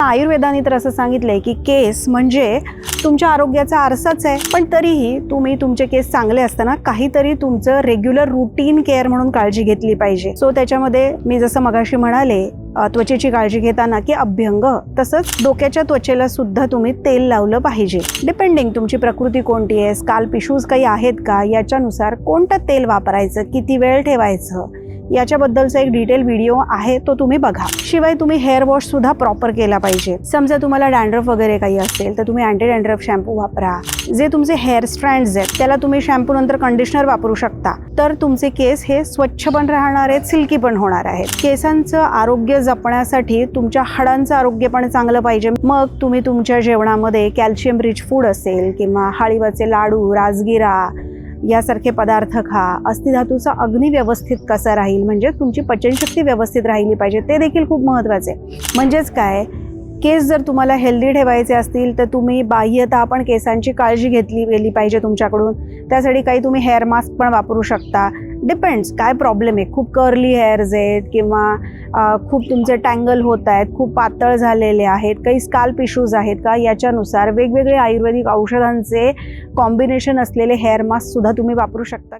आयुर्वेदाने तर असं सांगितलंय की केस म्हणजे तुमच्या आरोग्याचा आरसाच आहे, पण तरीही तुम्ही तुमचे केस चांगले असताना काहीतरी तुमचं रेग्युलर रुटीन केअर म्हणून काळजी घेतली पाहिजे. सो त्याच्यामध्ये मी जसं मगाशी म्हणाले त्वचेची काळजी घेताना की अभ्यंग, तसंच डोक्याच्या त्वचेला सुद्धा तुम्ही तेल लावलं पाहिजे. डिपेंडिंग तुमची प्रकृती कोणती आहे, स्काल्प इश्यूज काही आहेत का, याच्यानुसार कोणतं तेल वापरायचं, किती वेळ ठेवायचं, याच्याबद्दलचा एक डिटेल व्हिडिओ आहे, तो तुम्ही बघा. शिवाय तुम्ही हेअर वॉश सुद्धा प्रॉपर केला पाहिजे. समजा तुम्हाला डॅन्ड्रफ वगैरे काही असेल तर तुम्ही अँटी डॅन्ड्रफ शॅम्पू वापरा. जे तुमचे हेअर स्ट्रँड्स आहेत त्याला तुम्ही शॅम्पू नंतर कंडिशनर वापरू शकता, तर तुमचे केस हे स्वच्छ पण राहणार आहेत, सिल्की पण होणार आहेत. केसांचं आरोग्य जपण्यासाठी तुमच्या हाडांचं आरोग्य पण चांगलं पाहिजे. मग तुम्ही तुमच्या जेवणामध्ये कॅल्शियम रिच फूड असेल किंवा हाळीवाचे लाडू, राजगिरा यासारखे पदार्थ खा. अस्थिधातूचा अग्नी व्यवस्थित कसा राहील, म्हणजे तुमची पचनशक्ती व्यवस्थित राहिली पाहिजे, ते देखील खूप महत्त्वाचे. म्हणजेच काय, केस जर तुम्हाला हेल्दी ठेवायचे असतील तर तुम्ही बाह्यतः पण केसांची काळजी घेतली गेली पाहिजे तुमच्याकडून. त्यासाठी काही तुम्ही हेअर मास्क पण वापरू शकता. डिपेंड्स काय प्रॉब्लेम आहे, खूप कर्ली हेअर्स आहेत किंवा खूप तुमचे टँगल होत आहेत, खूप पातळ झालेले आहेत, काही स्काल्प इश्यूज आहेत का, याच्यानुसार वेगवेगळे आयुर्वेदिक औषधांचे कॉम्बिनेशन असलेले हेअर मास्क सुद्धा तुम्ही वापरू शकता.